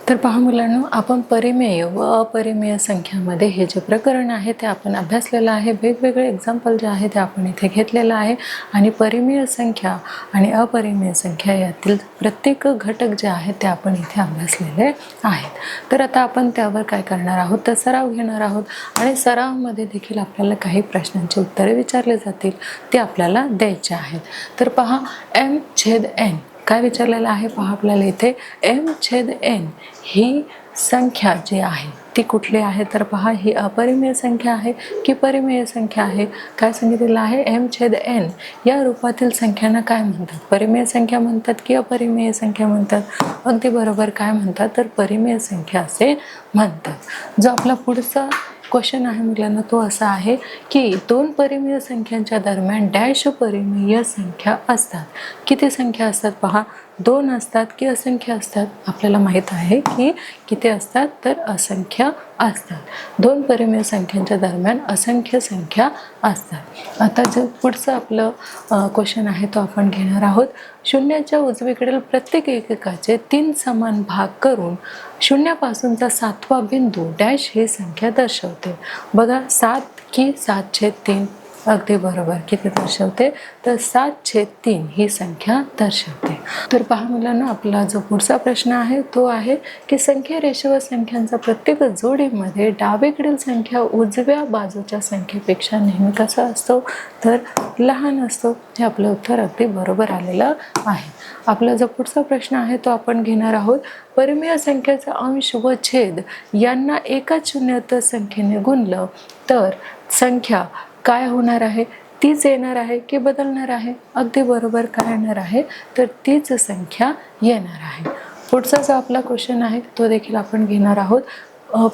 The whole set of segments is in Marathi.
तर पहा मुलांनो, आपण परिमेय व अपरिमेय संख्यामध्ये हे जे प्रकरण आहे ते आपण अभ्यासलेलं आहे. वेगवेगळे एक्झाम्पल जे आहे ते आपण इथे घेतलेलं आहे आणि परिमेय संख्या आणि अपरिमेय संख्या यातील प्रत्येक घटक जे आहेत ते आपण इथे अभ्यासलेले आहेत. तर आता आपण त्यावर काय करणार आहोत तर सराव घेणार आहोत आणि सरावामध्ये देखील आपल्याला काही प्रश्नांची उत्तरे विचारले जातील, ते आपल्याला द्यायचे आहेत. तर पहा, m/n काय विचारलेलं आहे पहा आपल्याला इथे. m/n ही संख्या जी आहे ती कुठली आहे तर पहा, ही अपरिमेय संख्या आहे की परिमेय संख्या आहे. काय सांगितलेलं आहे, m/n या रूपातील संख्यांना काय म्हणतात, परिमेय संख्या म्हणतात की अपरिमेय संख्या म्हणतात. अगदी बरोबर, काय म्हणतात तर परिमेय संख्या असे म्हणतात. जो आपला पुढचा क्वेश्चन आहे मुलांना तो असा आहे की दोन परिमेय संख्यांच्या दरम्यान डॅश परिमेय संख्या असतात. किती संख्या असतात पहा, दोन असतात की असंख्य असतात. आपल्याला माहित आहे की किती असतात तर असंख्य असतात. दोन परिमेय संख्यांच्या दरम्यान असंख्य संख्या असतात. आता जो पुढचं आपलं क्वेश्चन आहे तो आपण घेणार आहोत. शून्याच्या उजवीकडील प्रत्येक एककाचे 3 समान भाग करून शून्यापासूनचा 7वा बिंदू डॅश ही संख्या दर्शवते. बघा, 7 की 7/3. अगदी बरोबर, किती दर्शवते तर 7/3 ही संख्या दर्शवते. तर पहा मुलांना, आपला जो पुढचा प्रश्न आहे तो आहे की संख्या रेषेवर संख्यांचा प्रत्येक जोडीमध्ये डावीकडील संख्या उजव्या बाजूच्या संख्येपेक्षा नेहमी कसा असतो तर लहान असतो. हे आपलं उत्तर अगदी बरोबर आलेलं आहे. आपला जो पुढचा प्रश्न आहे तो आपण घेणार आहोत. परिमेय संख्येचा अंश व छेद यांना एकाच शून्यात संख्येने गुणलं तर संख्या काय होणार आहे, तीच येणार आहे की बदलणार आहे. अगदी बरोबर, काय येणार आहे तर तीच संख्या येणार आहे. पुढचा जो आपला क्वेश्चन आहे तो देखील आपण घेणार आहोत.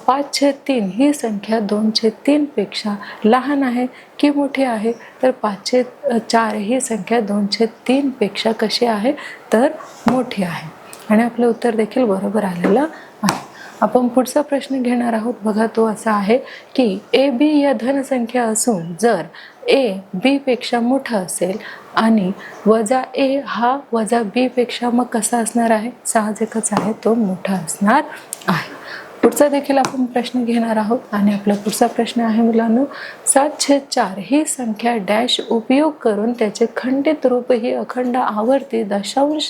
5/3 ही संख्या 2/3 पेक्षा लहान आहे की मोठी आहे तर 5/4 ही संख्या 2/3 पेक्षा कशी आहे तर मोठी आहे. आणि आपलं उत्तर देखील बरोबर आलेलं आहे. आपण पुढचा प्रश्न घेणार आहोत. बघा, तो असा आहे की AB या धनसंख्या असून जर A B पेक्षा मोठा असेल आणि -A हा -B पेक्षा मग कसा असणार आहे, साहजिकच आहे, तो मोठा असणार आहे. पुढचा देखील आपण प्रश्न घेणार आहोत आणि आपला पुढचा प्रश्न आहे मुलांनो, 7/4 ही संख्या डॅश उपयोग करून त्याचे खंडित रूप ही अखंड आवर्ती दशांश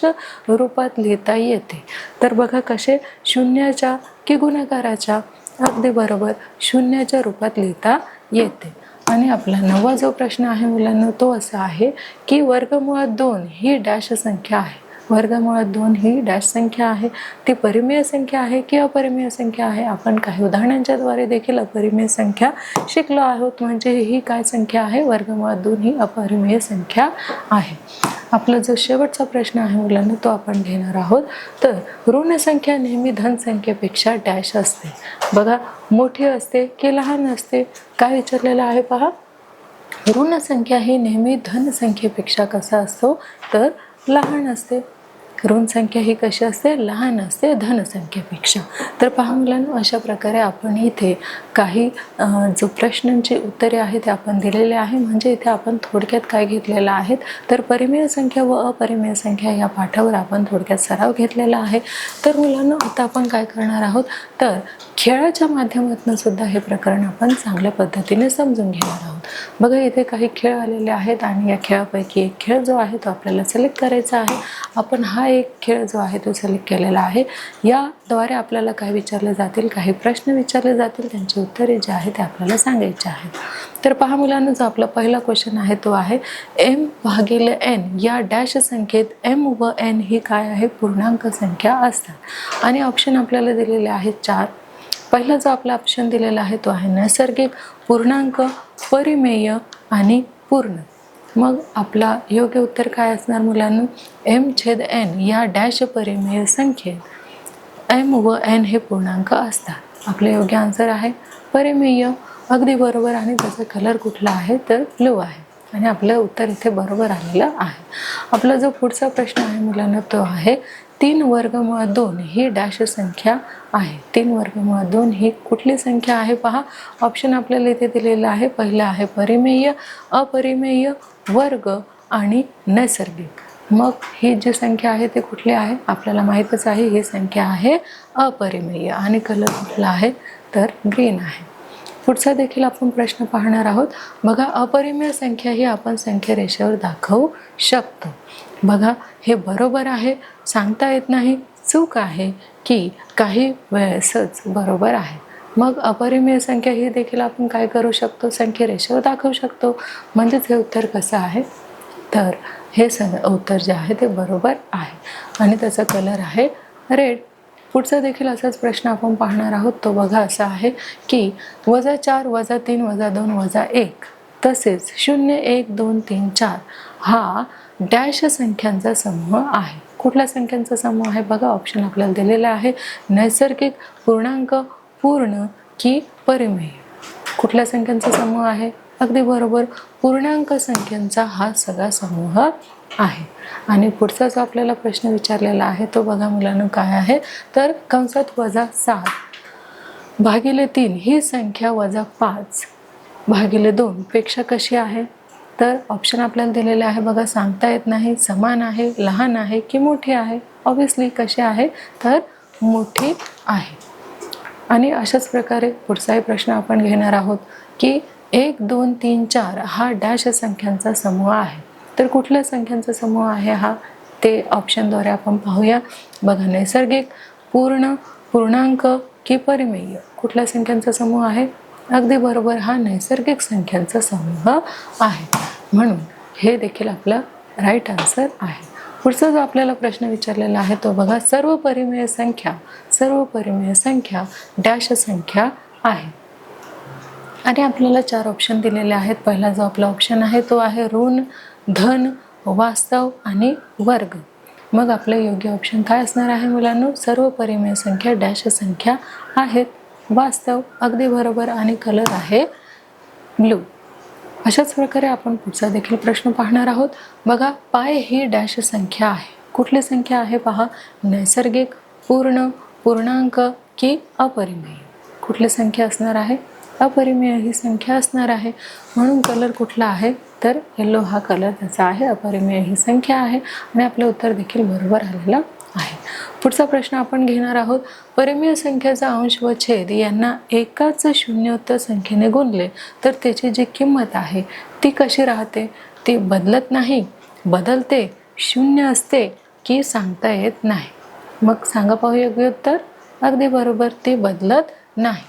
रूपात लिहिता येते. तर बघा कसे, शून्याच्या की गुणाकाराच्या. अगदी बरोबर, शून्याच्या रूपात लिहिता येते. आणि आपला 9वा जो प्रश्न आहे मुलांना तो असा आहे की वर्गमुळात 2 ही डॅश संख्या आहे. वर्गमुळात 2 ही डॅश संख्या आहे, ती परिमेय संख्या आहे की अपरिमेय संख्या आहे. आपण काही उदाहरणांच्या द्वारे देखील अपरिमेय संख्या शिकलो आहोत. म्हणजे ही काय संख्या आहे, वर्गमुळात 2 ही अपरिमेय संख्या आहे. आपला जो शेवटचा प्रश्न आहे मुलांना तो आपण घेणार आहोत. तर ऋण संख्या नेहमी धनसंख्येपेक्षा डॅश असते. बघा, मोठी असते की लहान असते. काय विचारलेलं आहे पहा, ऋण संख्या ही नेहमी धनसंख्येपेक्षा कसा असतो तर लहान असते. ऋण संख्या ही कशी असते, लहान असते धनसंख्येपेक्षा. तर पहा मुलांनो, अशा प्रकारे आपण इथे काही जो प्रश्नांची उत्तरे आहेत ते आपण दिलेले आहे. म्हणजे इथे आपण थोडक्यात काय घेतलेलं आहे तर परिमेय संख्या व अपरिमेय संख्या या पाठावर आपण थोडक्यात सराव घेतलेला आहे. तर मुलांनो, आता आपण काय करणार आहोत तर खेळाच्या माध्यमातून सुद्धा हे प्रकरण आपण चांगल्या पद्धतीने समजून घेणार आहोत. बघा, इथे काही खेळ आलेले आहेत आणि या खेळापैकी एक खेळ जो आहे तो आपल्याला सिलेक्ट करायचा आहे. आपण हा एक खेळ जो आहे तो सिलेक्ट केलेला आहे. याद्वारे आपल्याला काय विचारले जातील, काही प्रश्न विचारले जातील, त्यांची उत्तरे जे आहेत ते आपल्याला सांगायचे आहेत. तर पहा मुलांनो, जो आपला पहिला क्वेश्चन आहे तो आहे m/n या डॅश संख्येत m व n ही काय आहे, पूर्णांक संख्या असतात. आणि ऑप्शन आपल्याला दिलेले आहेत 4. पहिला जो आपला ऑप्शन दिलेला आहे तो आहे नैसर्गिक, पूर्णांक, परिमेय आणि पूर्ण. मग आपला योग्य उत्तर काय असणार मुलांनो, m/n या डॅश परिमेय संख्येत m व n हे पूर्णांक असतात. आपले योग्य आन्सर आहे परिमेय. अगदी बरोबर. आणि त्याचा कलर कुठला आहे तर ब्लू आहे. आणि आपलं उत्तर इथे बरोबर आलेलं आहे. आपला जो पुढचा प्रश्न आहे मुलांना तो आहे 3√2 ही डॅश संख्या आहे. 3√2 ही कुठली संख्या आहे पहा. ऑप्शन आपल्याला इथे दिलेला आहे. पहिला आहे परिमेय, अपरिमेय, वर्ग आणि नैसर्गिक. मग ही जी संख्या आहे ती कुठली आहे? आपल्याला माहीतच आहे ही संख्या आहे अपरिमेय आणि कलर कुठला आहे तर ग्रीन आहे. पुढचा देखील आपण प्रश्न पाहणार आहोत. बघा, अपरिमेय संख्या ही आपण संख्या रेषेवर दाखवू शकतो. बघा, हे बरोबर आहे, सांगता येत नाही, चूक आहे की काही वेळेसच बरोबर आहे. मग अपरिमेय संख्या ही देखील आपण काय करू शकतो? संख्या रेषेवर दाखवू शकतो. म्हणजेच हे उत्तर कसं आहे तर हे उत्तर जे आहे ते बरोबर आहे आणि त्याचा कलर आहे रेड. पुढचा देखील असाच प्रश्न आपण पाहणार आहोत. तो बघा असा आहे की -4 -3 -2 -1 तसेच 0 1 2 3 4 हा डॅश संख्यांचा समूह आहे. कुठल्या संख्यांचा समूह आहे? बघा, ऑप्शन आपल्याला दिलेला आहे. नैसर्गिक, पूर्णांक, पूर्ण की परिमेय. कुठल्या संख्यांचा समूह आहे? अगदी बरोबर, पूर्णांक संख्यांचा हा सगळा समूह आहे. आणि पुढचा जो आपल्याला प्रश्न विचारलेला आहे तो बघा मुलांनो काय आहे तर कंसात -7 भागिले 3 ही संख्या -5 भागिले 2 पेक्षा कशी आहे? तर ऑप्शन आपल्याला दिलेले आहे. बघा, सांगता येत नाही, समान आहे, लहान आहे की मोठी आहे? ऑब्वियसली कशी आहे तर मोठी आहे. आणि अशाच प्रकारे पुढचाही प्रश्न आपण घेणार आहोत की 1 2 3 4 हा डॅश संख्यांचा समूह आहे. तर कुठल्या संख्यांचा समूह आहे हा ते ऑप्शनद्वारे आपण पाहूया. बघा, नैसर्गिक, पूर्ण, पूर्णांक की परिमेय. कुठल्या संख्यांचा समूह आहे? अगदी बरोबर, हा नैसर्गिक संख्यांचा समूह आहे. म्हणून हे देखील आपलं राईट आन्सर आहे. पुढचा जो आपल्याला प्रश्न विचारलेला आहे तो बघा, सर्व परिमेय संख्या डॅश संख्या आहे. आणि आपल्याला 4 ऑप्शन दिलेले आहेत. पहिला जो आपला ऑप्शन आहे तो आहे ऋण, धन, वास्तव आणि वर्ग. मग आपलं योग्य ऑप्शन काय असणार आहे मुलांनो? सर्व परिमेय संख्या डॅश संख्या आहेत. वास्तव, अगदी बरोबर, आणि कलर आहे ब्लू. अशाच प्रकारे आपण पुढचा देखील प्रश्न पाहणार आहोत. बघा, पाय ही डॅश संख्या आहे. कुठली संख्या आहे पहा? नैसर्गिक, पूर्ण, पूर्णांक की अपरिमेय. कुठली संख्या असणार आहे? अपरिमेय ही संख्या असणार आहे. म्हणून कलर कुठला आहे तर येलो हा कलर त्याचा आहे. अपरिमेय ही संख्या आहे आणि आपलं उत्तर देखील बरोबर आलेलं आहे. पुढचा प्रश्न आपण घेणार आहोत. परिमेय संख्येचा अंश व छेद यांना एकाच शून्योत्तर संख्येने गुणले तर त्याची जी किंमत आहे ती कशी राहते? ती बदलत नाही, बदलते, शून्य असते की सांगता येत नाही? मग सांगा पाहू योग्य उत्तर. अगदी बरोबर, ती बदलत नाही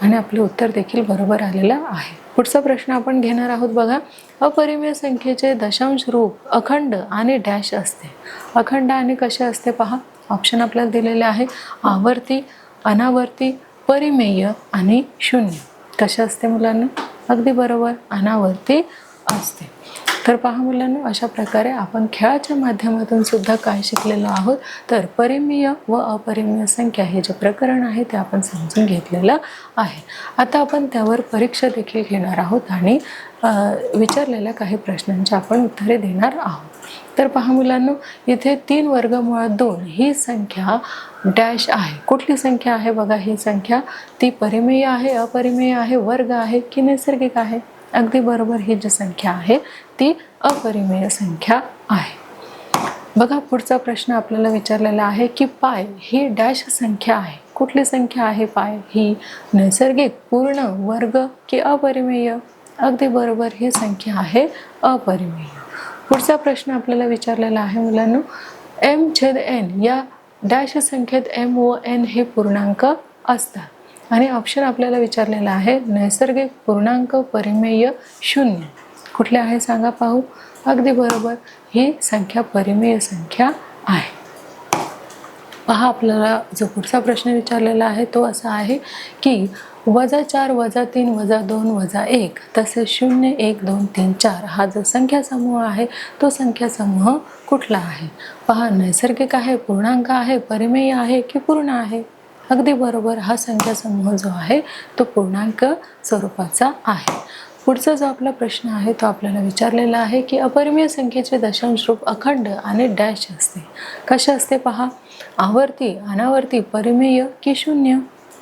आणि आपले उत्तर देखील बरोबर आलेलं आहे. पुढचा प्रश्न आपण घेणार आहोत. बघा, अपरिमेय संख्येचे दशांश रूप अखंड आणि डॅश असते. अखंड आणि कसे असते पहा. ऑप्शन आपल्याला दिलेले आहे. आवर्ती, अनावर्ती, परिमेय आणि शून्य. कसे असते मुलांना? अगदी बरोबर, अनावर्ती असते. तर पहा मुलांनो, अशा प्रकारे आपण खेळाच्या माध्यमातून सुद्धा काय शिकलेलो आहोत तर परिमेय व अपरिमेय संख्या हे जे प्रकरण आहे ते आपण समजून घेतलेलं आहे. आता आपण त्यावर परीक्षा देखील घेणार आहोत आणि विचारलेल्या काही प्रश्नांची आपण उत्तरे देणार आहोत. तर पहा मुलांनो, इथे 3 वर्गमुळात 2 ही संख्या डॅश आहे. कुठली संख्या आहे? बघा, ही संख्या ती परिमेय आहे, अपरिमेय आहे, वर्ग आहे की नैसर्गिक आहे? अगदी बरोबर, ही जी संख्या आहे ती अपरिमेय संख्या आहे. बघा, पुढचा प्रश्न आपल्याला विचारलेला आहे की पाय ही डॅश संख्या आहे. कुठली संख्या आहे पाय ही? नैसर्गिक, पूर्ण, वर्ग की अपरिमेय? अगदी बरोबर, ही संख्या आहे अपरिमेय. पुढचा प्रश्न आपल्याला विचारलेला आहे मुलांनो, m/n या डॅश संख्येत m व n हे पूर्णांक असतात. आणि ऑप्शन आपल्याला विचारलेला आहे नैसर्गिक, पूर्णांक, परिमेय, शून्य. कुठले आहे सांगा पाहू. अगदी बरोबर, ही संख्या परिमेय संख्या आहे. पहा, आपल्याला जो पुढचा प्रश्न विचारलेला आहे तो असा आहे की -4 -3 -2 -1 तसेच 0 1 2 3 4 हा जो संख्या समूह आहे तो संख्या समूह कुठला आहे? पहा, नैसर्गिक आहे, पूर्णांक आहे, परिमेय आहे की पूर्ण आहे? अगदी बरोबर, हा संख्या समूह जो आहे तो पूर्णांक स्वरूपाचा आहे. पुढचा जो आपला प्रश्न आहे तो आपल्याला विचारलेला आहे की अपरिमेय संख्येचे दशांश रूप अखंड आणि डॅश असते. कसे असते पहा. आवर्ती, अनावर्ती, परिमेय की शून्य?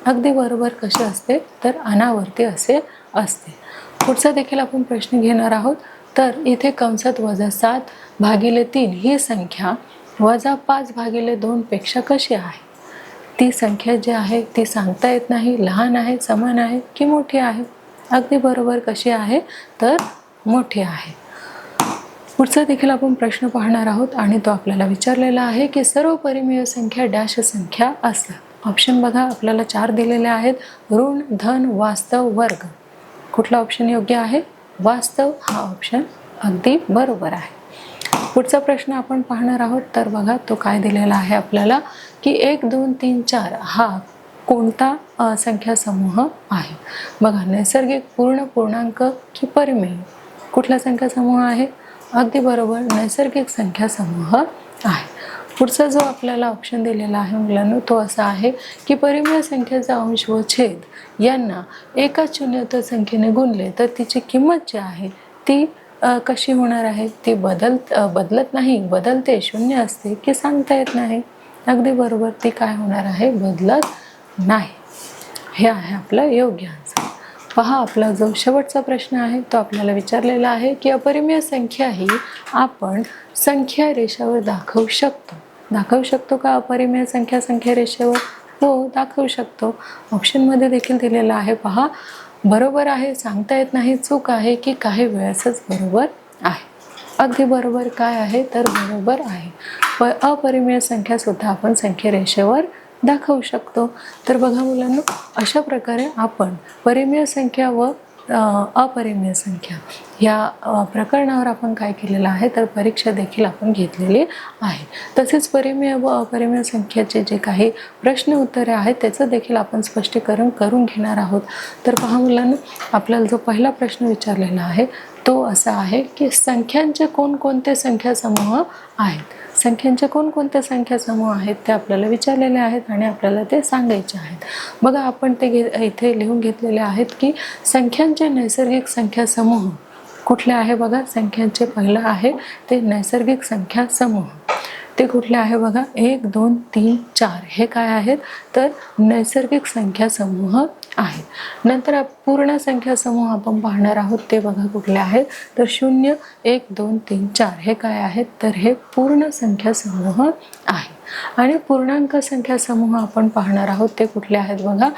अगदी बरोबर, कसे असते तर अनावर्ती असे असते. पुढचा देखील आपण प्रश्न घेणार आहोत. तर इथे कंसात -7/3 ही संख्या -5/2 पेक्षा कशी आहे? ती संख्या जी आहे ती सांगता येत नाही, लहान आहे, समान आहे की मोठी आहे? अगदी बरोबर, कशी आहे तर मोठी आहे. पुढचा देखील आपण प्रश्न पाहणार आहोत आणि तो आपल्याला विचारलेला आहे की सर्व परिमेय संख्या डॅश संख्या असतात. ऑप्शन बघा, आपल्याला 4 दिलेले आहेत. ऋण, धन, वास्तव, वर्ग. कुठला ऑप्शन योग्य आहे? वास्तव हा ऑप्शन अगदी बरोबर आहे. पुढचा प्रश्न आपण पाहणार आहोत. तर बघा तो काय दिलेला आहे आपल्याला की 1, 2, 3, 4 हा कोणता संख्या समूह आहे? बघा, नैसर्गिक, पूर्ण, पूर्णांक की परिमेय? कुठला संख्या समूह आहे? अगदी बरोबर, नैसर्गिक संख्या समूह आहे. पुढचा जो आपल्याला ऑप्शन दिलेला आहे मुलांनो तो असा आहे की परिमेय संख्येचा अंश व छेद यांना एकाच शून्योत्तर संख्येने गुणले तर तिची किंमत जी आहे ती कशी होणार आहे? ती बदलत नाही, बदलते, शून्य असते की सांगता येत नाही? अगदी बरोबर, ती काय होणार आहे? बदलत नाही. हे आहे आपलं योग्य आन्सर. पहा, आपला जो शेवटचा प्रश्न आहे तो आपल्याला विचारलेला आहे की अपरिमेय संख्या ही आपण संख्या रेषावर दाखवू शकतो. दाखवू शकतो का अपरिमेय संख्या रेषेवर? हो, दाखवू शकतो. ऑप्शनमध्ये देखील दिलेला आहे. पहा, बरोबर आहे, सांगता येत नाही, चूक आहे की काही वेळेसच बरोबर आहे? अगदी बरोबर, काय आहे तर बरोबर आहे. अपरिमेय संख्या सुद्धा आपण संख्या रेषेवर दाखवू शकतो. तर बघा मुलांनो, अशा प्रकारे आपण परिमेय संख्या व अपरिमेय संख्या या प्रकरणावर आपण काय केलेलं आहे तर परीक्षा देखील आपण घेतलेली आहे. तसेच परिमेय व अपरिमेय संख्येचे जे काही प्रश्न उत्तरे आहेत त्याचं देखील आपण स्पष्टीकरण करून घेणार आहोत. तर पहा मुलांनो, आपल्याला जो पहिला प्रश्न विचारलेला आहे तो असा आहे की संख्यांचे कोणकोणते संख्या समूह आहेत? संख्यांचे कोणकोणते संख्या समूह आहेत ते आपल्याला विचारलेले आहेत आणि आपल्याला ते सांगायचे आहेत. बघा, आपण ते इथे लिहून घेतलेले आहेत की संख्यांचे नैसर्गिक संख्या समूह कुठले आहे? बघा, संख्यांचे पहिलं आहे ते नैसर्गिक संख्या समूह. ते कुठले आहे? बघा, 1, 2, 3, 4 हे काय आहेत तर नैसर्गिक संख्या समूह आहेत. नंतर पूर्ण संख्या समूह आपण पाहणार आहोत. ते बघा कुठले आहेत तर 0, 1, 2, 3, 4 हे काय आहेत तर हे पूर्ण संख्या समूह आहे. आणि पूर्णांक संख्या समूह आपण पाहणार आहोत. ते कुठले आहेत? बघा,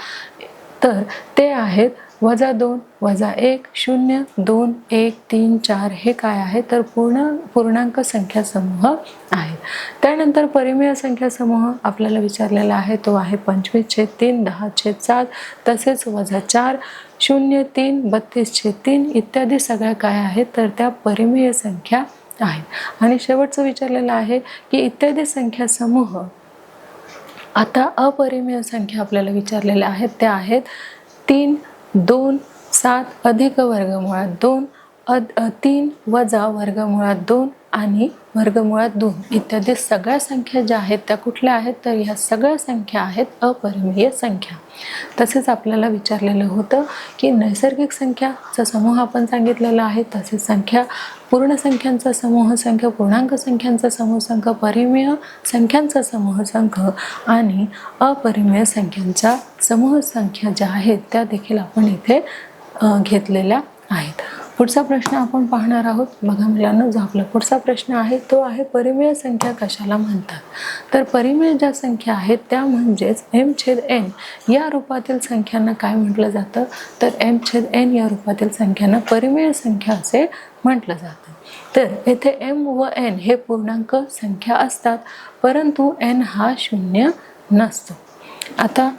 तर ते आहेत -2, -1, 0, 2, 1, 3, 4 हे काय आहे तर पूर्णांक संख्या समूह आहेत. त्यानंतर परिमेय संख्या समूह आपल्याला विचारलेला आहे तो आहे 25/3, 10/7 तसेच -4, 0, 3, 32/3 इत्यादी सगळ्या काय आहेत तर त्या परिमेय संख्या आहेत. आणि शेवटचं विचारलेलं आहे की इत्यादी संख्या समूह. आता अपरिमेय संख्या आपल्याला विचारलेल्या आहेत त्या आहेत 3, 2, 7 अधिक वर्गमुळात 2, 3 वजा वर्गमुळात 2 आणि वर्गमुळात 2 इत्यादी सगळ्या संख्या ज्या आहेत त्या कुठल्या आहेत तर ह्या सगळ्या संख्या आहेत अपरिमेय संख्या. तसेच आपल्याला विचारलेलं होतं की नैसर्गिक संख्याचा समूह आपण सांगितलेला आहे. तसेच संख्या, पूर्ण संख्यांचा समूह संख्या, पूर्णांक संख्यांचा समूह संख्या, परिमेय संख्यांचा समूह संख्या आणि अपरिमेय संख्यांचा समूह संख्या ज्या आहेत त्या देखील आपण इथे घेतलेल्या आहेत. पुढचा प्रश्न आपण पाहणार आहोत. बघा मुलांनो, जो आपला पुढचा प्रश्न आहे तो आहे परिमेय संख्या कशाला म्हणतात? तर परिमेय ज्या संख्या आहेत त्या म्हणजेच m/n या रूपातील संख्यांना काय म्हटलं जातं तर m/n या रूपातील संख्यांना परिमेय संख्या असे म्हटलं जातं. तर येथे m व n हे पूर्णांक संख्या असतात परंतु n हा 0 नसतो. आता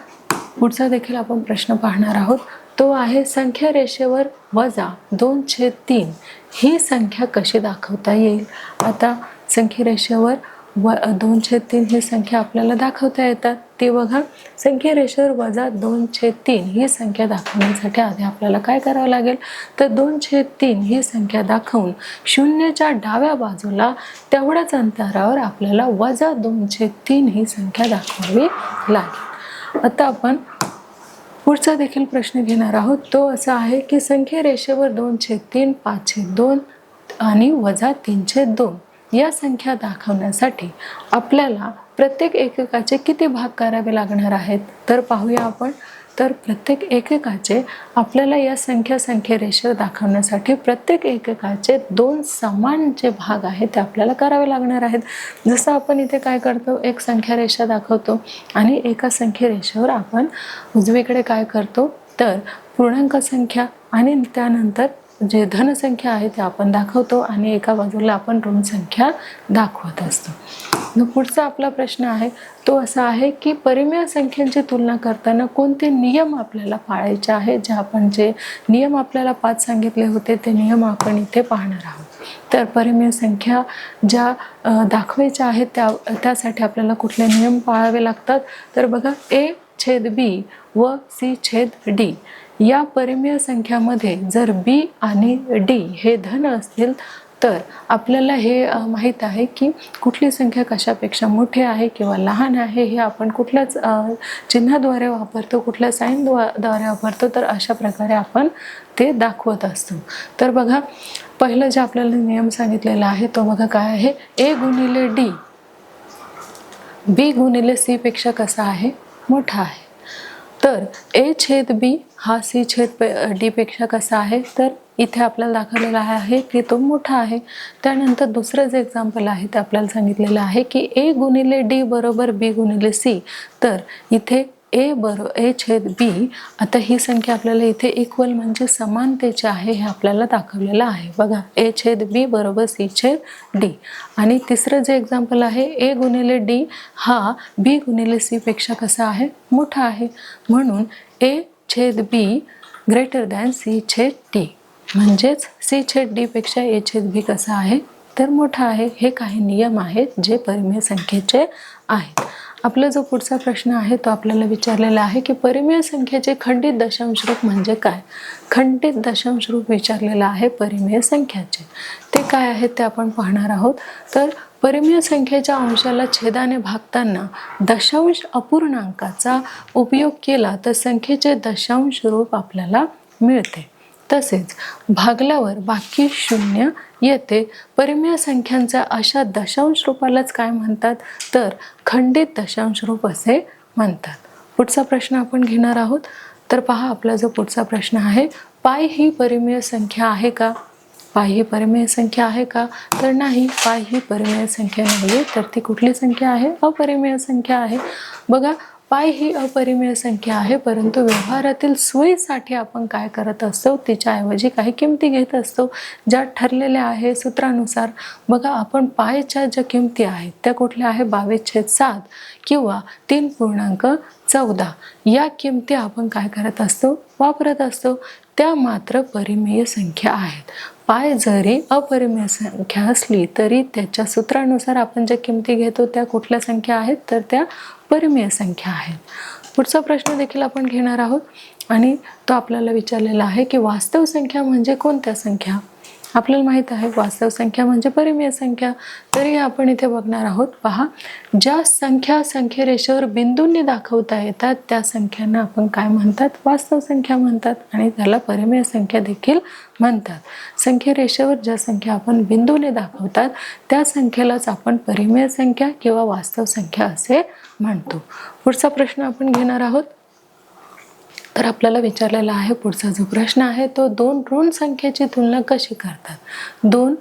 पुढचा देखील आपण प्रश्न पाहणार आहोत. तो आहे संख्या रेषेवर -2/3 ही संख्या कशी दाखवता येईल? आता संख्या रेषेवर 2/3 ही संख्या आपल्याला दाखवता येतात. ती बघा, संख्या रेषेवर -2/3 ही संख्या दाखवण्यासाठी आधी आपल्याला काय करावं लागेल तर 2/3 ही संख्या दाखवून 0च्या डाव्या बाजूला तेवढ्याच अंतरावर आपल्याला -2/3 ही संख्या दाखवावी लागेल. आता आपण पुढचा देखील प्रश्न घेणार आहोत. तो असा आहे की संख्या रेषेवर 2/3, 5/2 आणि -3/2 या संख्या दाखवण्यासाठी आपल्याला प्रत्येक एककाचे किती भाग करावे लागणार आहेत? तर पाहूया आपण. तर प्रत्येक एककाचे आपल्याला या संख्या रेषेवर दाखवण्यासाठी प्रत्येक एककाचे 2 समान जे भाग आहेत ते आपल्याला करावे लागणार आहेत। जसं आपण इथे काय करतो, एक संख्या रेषा दाखवतो आणि एका संख्या रेषेवर आपण उजवीकडे काय करतो तर पूर्णांक संख्या आणि त्यानंतर जे धनसंख्या आहे ते आपण दाखवतो आणि एका बाजूला आपण ऋण संख्या दाखवत असतो। मग पुढचा आपला प्रश्न आहे तो असा आहे की परिमेय संख्यांची तुलना करताना कोणते नियम आपल्याला पाळायचे आहेत। जे नियम आपल्याला 5 सांगितले होते ते नियम आपण इथे पाहणार आहोत। तर परिमेय संख्या ज्या दाखवायच्या आहेत त्यासाठी आपल्याला कुठले नियम पाळावे लागतात तर बघा, a/b व c/d या परिमेय संख्यामध्ये जर b आणि d हे धन असतील तर आपल्याला हे माहीत आहे की कुठली संख्या कशापेक्षा मोठी आहे किंवा लहान आहे हे आपण कुठल्याच चिन्हाद्वारे वापरतो, कुठल्या साईनद्वारे वापरतो, तर अशा प्रकारे आपण ते दाखवत असतो। तर बघा, पहिलं जे आपल्याला नियम सांगितलेला आहे तो बघा काय आहे, a गुणिले d b गुणिले c पेक्षा कसा आहे, मोठा आहे। तर a/b हा c/d पेक्षा कसा आहे, तर इथे आपल्याला दाखवलेला आहे की तो मोठा आहे। त्यानंतर दुसरं जे एक्झाम्पल आहे ते आपल्याला सांगितलेलं आहे की a गुणिले d बरोबर b गुणिले c, तर इथे a/b आता ही संख्या आपल्याला इथे इक्वल म्हणजे समानतेची आहे हे आपल्याला दाखवलेलं आहे। बघा, a/b बरोबर c/d। आणि तिसरं जे एक्झाम्पल आहे, a गुणिले d हा b गुणिले c पेक्षा कसा आहे, मोठा आहे, म्हणून a/b ग्रेटर दॅन c/d म्हणजेच c/d पेक्षा a/b कसा आहे तर मोठा आहे। हे काही नियम आहेत जे परिमेय संख्येचे आहेत। आपला जो पुढचा प्रश्न आहे तो आपल्याला विचारलेला आहे की परिमेय संख्येचे खंडित दशांश रूप म्हणजे काय। खंडित दशांश रूप विचारलेला आहे परिमेय संख्याचे, ते काय आहेत ते आपण पाहणार आहोत। तर परिमेय संख्येच्या अंशाला छेदाने भागताना दशांश अपूर्णांकाचा उपयोग केला तर संख्येचे दशांश रूप आपल्याला मिळते, तसेच भागल्यावर बाकी 0 येते। परिमेय संख्यांच्या अशा दशांश रूपालाच काय म्हणतात तर खंडित दशांश रूप असे म्हणतात। पुढचा प्रश्न आपण घेणार आहोत। तर पहा, आपला जो पुढचा प्रश्न आहे, पाय ही परिमेय संख्या आहे का। पाय ही परिमेय संख्या आहे का, तर नाही, पाय ही परिमेय संख्या नाही, तर ती कुठली संख्या आहे, अपरिमेय संख्या आहे। बघा, पाय ही अपरिमेय संख्या आहे, परंतु व्यवहारातील सोयीसाठी आपण काय करत असतो, तिच्याऐवजी काही किमती घेत असतो ज्या ठरलेल्या आहे सूत्रानुसार। बघा, आपण पायच्या ज्या किमती आहेत त्या कुठल्या आहे, 22/7 किंवा 3.14 या किमती आपण काय करत असतो, वापरत असतो। त्या मात्र परिमेय संख्या आहेत। पाय जरी अपरिमेय संख्या असली तरी त्याच्या सूत्रानुसार आपण ज्या किमती घेतो त्या कुठल्या संख्या आहेत तर त्या परिमेय संख्या आहेत। पुढचा प्रश्न देखील आपण घेणार आहोत आणि तो आपल्याला विचारलेला आहे की वास्तव संख्या म्हणजे कोणत्या संख्या। आपल्याला माहित आहे वास्तव संख्या म्हणजे परिमेय संख्या, तरी आपण इथे बघणार आहोत। पहा, ज्या संख्या रेषेवर बिंदूंनी दाखवता येतात त्या संख्यांना आपण काय म्हणतात, वास्तव संख्या म्हणतात आणि त्याला परिमेय संख्या देखील म्हणतात। संख्या रेषेवर ज्या संख्या आपण बिंदूने दाखवतात त्या संख्येलाच आपण परिमेय संख्या किंवा वास्तव संख्या असे म्हणतो। पुढचा प्रश्न आपण घेणार आहोत। तर आपल्याला विचारलेला आहे पुढचा जो प्रश्न आहे तो 2 ऋण संख्येची तुलना कशी करतात। 2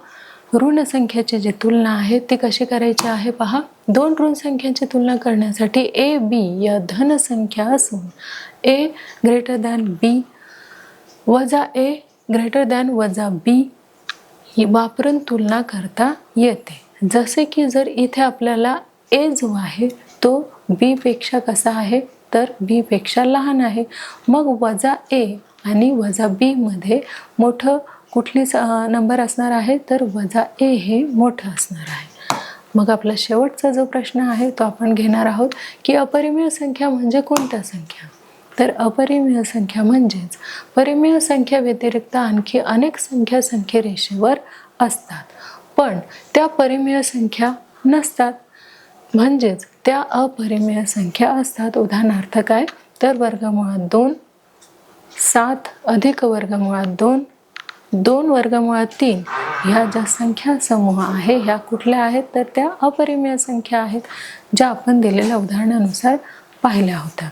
ऋण संख्येची जी तुलना आहे ती कशी करायची आहे। पहा, 2 ऋण संख्यांची तुलना करण्यासाठी a b या धन संख्या असून a ग्रेटर दॅन b वजा a ग्रेटर दॅन वजा b ही वापरून तुलना करता येते। जसे की जर इथे आपल्याला a जो आहे तो b पेक्षा कसा आहे तर b पेक्षा लहान आहे, मग वजा a आणि वजा b मध्ये मोठं कुठली नंबर असणार आहे तर वजा a हे मोठं असणार आहे। मग आपला शेवटचा जो प्रश्न आहे तो आपण घेणार आहोत की अपरिमेय संख्या म्हणजे कोणत्या संख्या। तर अपरिमेय संख्या म्हणजेच परिमेय संख्या व्यतिरिक्त आणखी अनेक संख्या रेषेवर असतात पण त्या परिमेय संख्या नसतात, म्हणजेच त्या अपरिमेय संख्या असतात। उदाहरणार्थ काय तर वर्गमुळात 2, 7 अधिक वर्गमुळात 2, 2 वर्गमुळात 3 ह्या ज्या संख्या समूह आहे ह्या कुठल्या आहेत तर त्या अपरिमेय संख्या आहेत, ज्या आपण दिलेल्या उदाहरणानुसार पाहिल्या होत्या।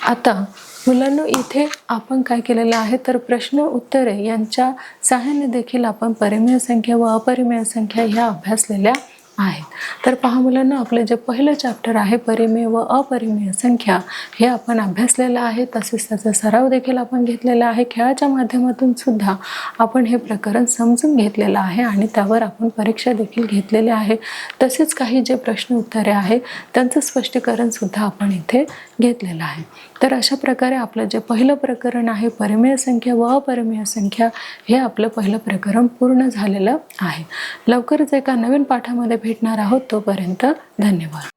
आता मुलांनो, इथे आपण काय केलेलं आहे तर प्रश्न उत्तरे यांच्या सहाय्याने देखील आपण परिमेय संख्या व अपरिमेय संख्या ह्या अभ्यासलेल्या आहेत. तर पहा मुलांना, आपलं जे पहिलं चॅप्टर आहे परिमेय व अपरिमेय संख्या हे आपण अभ्यासलेलं आहे. तसेच त्याचा सराव देखील आपण घेतलेला आहे. खेळाच्या माध्यमातून सुद्धा आपण हे प्रकरण समजून घेतलेलं आहे आणि त्यावर आपण परीक्षा देखील घेतलेली आहे. तसेच काही जे प्रश्न उत्तरे आहे त्यांचं स्पष्टीकरण सुद्धा आपण इथे घेतलेलं आहे. तर अशा प्रकारे आपलं जे पहिलं प्रकरण आहे परिमेय संख्या व अपरिमेय संख्या हे आपलं पहिलं प्रकरण पूर्ण झालेलं आहे. लवकरच एका नवीन पाठामध्ये भेटणार आहोत. तोपर्यंत धन्यवाद.